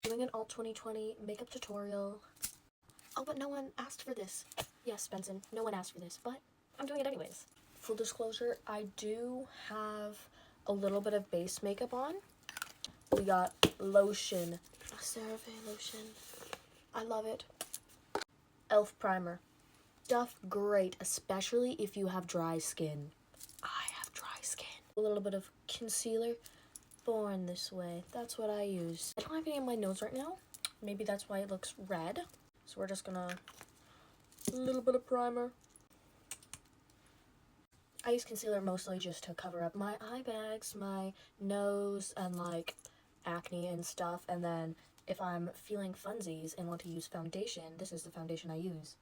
Doing an alt 2020 makeup tutorial. Oh, but no one asked for this. Yes, Benson, no one asked for this, but I'm doing it anyways. Full disclosure, I do have a little bit of base makeup on. We got lotion, CeraVe lotion. I love it. e.l.f. primer. Stuff great, especially if you have dry skin. I have dry skin. A little bit of concealer. Born This Way. That's what I use. I don't have any on my nose right now. Maybe that's why it looks red. So we're just gonna... a little bit of primer. I use concealer mostly just to cover up my eye bags, my nose, and like acne and stuff. And then if I'm feeling funsies and want to use foundation, this is the foundation I use.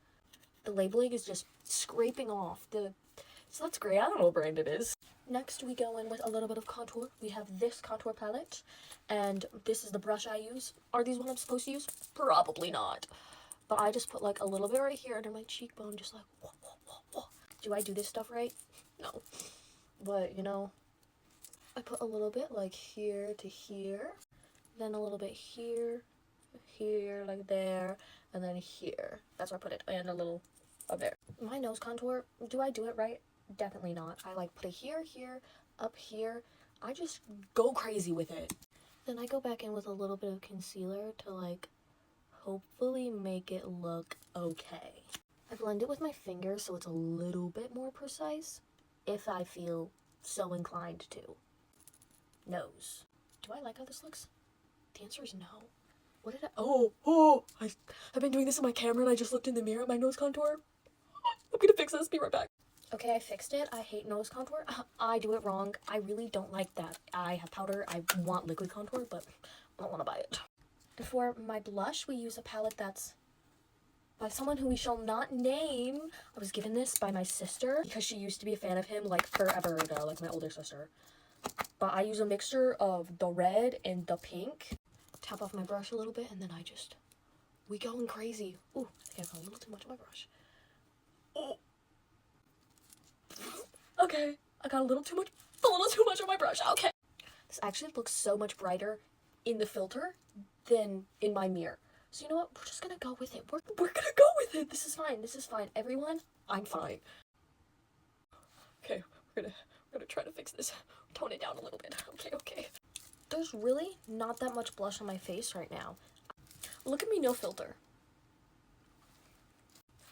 The labeling is just scraping off the... So that's great. I don't know what brand it is. Next, we go in with a little bit of contour. We have this contour palette, and this is the brush I use. Are these what I'm supposed to use? Probably not. But I just put like a little bit right here under my cheekbone, just like, whoa, whoa, whoa, whoa. Do I do this stuff right? No. But, you know, I put a little bit like here to here, then a little bit here, here, like there, and then here. That's where I put it, and a little up there. My nose contour, do I do it right? Definitely not. I like put it here, here, up here. I just go crazy with it. Then I go back in with a little bit of concealer to like hopefully make it look okay. I blend it with my finger so it's a little bit more precise if I feel so inclined to. Nose. Do I like how this looks? The answer is no. What did I've been doing this in my camera and I just looked in the mirror at my nose contour. I'm gonna fix this, be right back. Okay, I fixed it. I hate nose contour. I do it wrong. I really don't like that. I have powder. I want liquid contour, but I don't want to buy it. And for my blush, we use a palette that's by someone who we shall not name. I was given this by my sister because she used to be a fan of him like forever ago, like my older sister. But I use a mixture of the red and the pink. Tap off my brush a little bit, and then we going crazy. Ooh, I think I got a little too much on my brush. Oh. Okay, I got a little too much on my brush. Okay. This actually looks so much brighter in the filter than in my mirror. So you know what? We're just gonna go with it. We're gonna go with it. This is fine. This is fine. Everyone, I'm fine. Okay, we're gonna try to fix this. Tone it down a little bit. Okay. There's really not that much blush on my face right now. Look at me, no filter.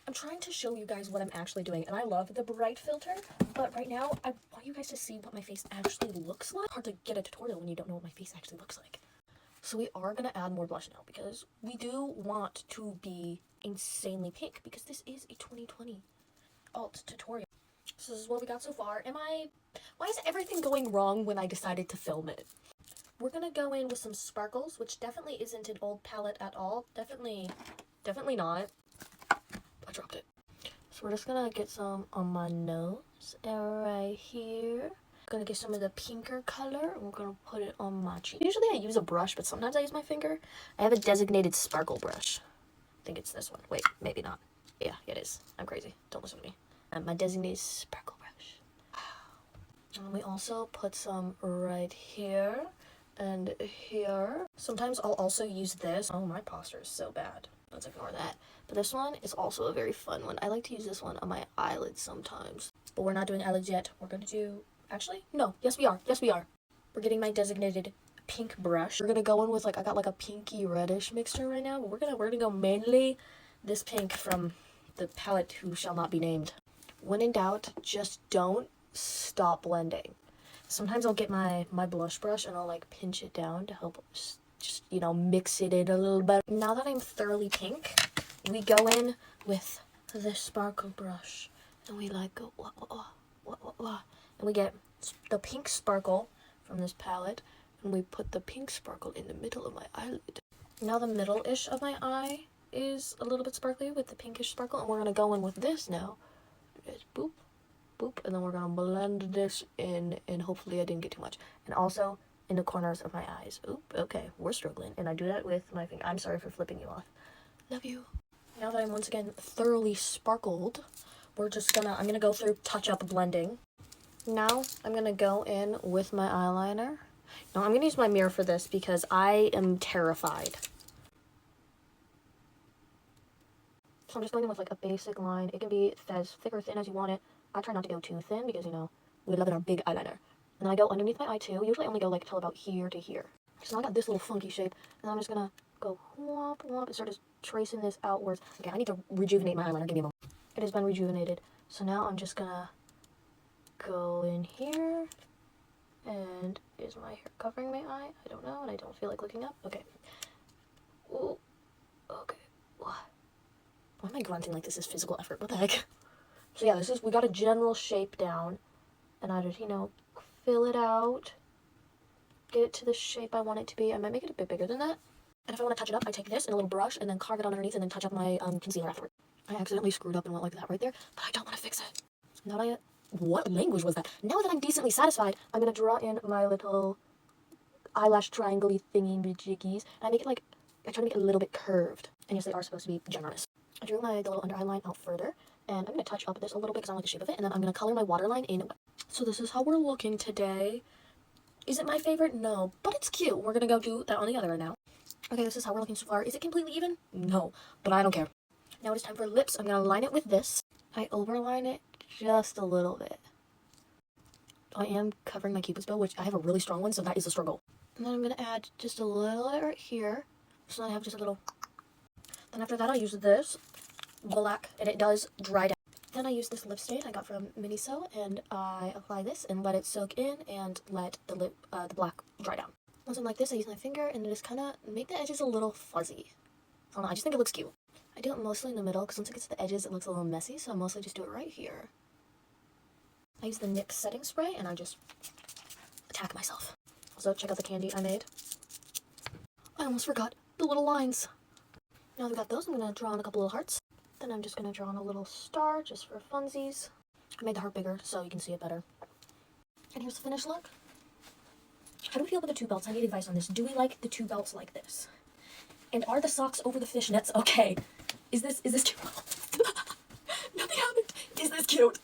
I'm trying to show you guys what I'm actually doing, and I love the bright filter, but right now, I want you guys to see what my face actually looks like. Hard to get a tutorial when you don't know what my face actually looks like. So we are going to add more blush now, because we do want to be insanely pink, because this is a 2020 alt tutorial. So this is what we got so far. Why is everything going wrong when I decided to film it? We're going to go in with some sparkles, which definitely isn't an old palette at all. Definitely not. I dropped it. So we're just gonna get some on my nose right here. Gonna get some of the pinker color and we're gonna put it on my cheek. Usually I use a brush, but sometimes I use my finger. I have a designated sparkle brush. I think it's this one. Wait, maybe not. Yeah, it is. I'm crazy. Don't listen to me. My designated sparkle brush. And we also put some right here and here. Sometimes I'll also use this. Oh, my posture is so bad. Let's ignore that. But this one is also a very fun one. I like to use this one on my eyelids sometimes. But we're not doing eyelids yet. We're going to do... Actually, no. Yes, we are. We're getting my designated pink brush. We're going to go in with, like, I got, like, a pinky reddish mixture right now. But we're gonna go mainly this pink from the palette who shall not be named. When in doubt, just don't stop blending. Sometimes I'll get my blush brush and I'll, like, pinch it down to help just, you know, mix it in a little bit. Now that I'm thoroughly pink, we go in with the sparkle brush. And we like go, wah, wah, wah, wah, wah. And we get the pink sparkle from this palette. And we put the pink sparkle in the middle of my eyelid. Now the middle-ish of my eye is a little bit sparkly with the pinkish sparkle. And we're going to go in with this now. Just boop, boop. And then we're going to blend this in. And hopefully I didn't get too much. And also... in the corners of my eyes. Oop, okay, we're struggling. And I do that with my finger. I'm sorry for flipping you off. Love you. Now that I'm once again thoroughly sparkled, I'm gonna go through touch-up blending. Now, I'm gonna go in with my eyeliner. Now, I'm gonna use my mirror for this because I am terrified So I'm just going in with like a basic line. It can be as thick or thin as you want it. I try not to go too thin because, you know, we love it our big eyeliner. And then I go underneath my eye too. Usually I only go like till about here to here. So now I got this little funky shape. And I'm just gonna go whomp whomp and start just tracing this outwards. Okay, I need to rejuvenate my eyeliner. Give me a moment. It has been rejuvenated. So now I'm just gonna go in here. And is my hair covering my eye? I don't know, and I don't feel like looking up. Okay. Ooh. Okay. Why am I grunting like this is physical effort? What the heck? So yeah, we got a general shape down. And I just, you know, fill it out. Get it to the shape I want it to be. I might make it a bit bigger than that. And if I want to touch it up, I take this and a little brush and then carve it on underneath and then touch up my concealer afterward. I accidentally screwed up and went like that right there, but I don't want to fix it. Now that what language was that? Now that I'm decently satisfied, I'm going to draw in my little eyelash triangle-y thingy-majiggies. And I make it like, I try to make it a little bit curved. And yes, they are supposed to be generous. I drew the little under eye line out further. And I'm going to touch up this a little bit because I like the shape of it. And then I'm going to color my waterline in. So this is how we're looking today. Is it my favorite? No. But it's cute. We're going to go do that on the other eye now. Okay, this is how we're looking so far. Is it completely even? No. But I don't care. Now it's time for lips. I'm going to line it with this. I overline it just a little bit. I am covering my Cupid's bow, which I have a really strong one, so that is a struggle. And then I'm going to add just a little bit right here. So I have just a little. Then after that, I use this black, and it does dry down. Then I use this lip stain I got from Miniso, and I apply this and let it soak in and let the black dry down. Once I'm like this, I use my finger and just kind of make the edges a little fuzzy. I don't know, I just think it looks cute. I do it mostly in the middle, because once it gets to the edges, it looks a little messy, so I mostly just do it right here. I use the NYX setting spray, and I just attack myself. Also, check out the candy I made. I almost forgot the little lines. Now that we got those, I'm going to draw on a couple little hearts. Then I'm just going to draw on a little star, just for funsies. I made the heart bigger, so you can see it better. And here's the finished look. How do we feel about the two belts? I need advice on this. Do we like the two belts like this? And are the socks over the fishnets okay? Is this cute? Nothing happened. Is this cute?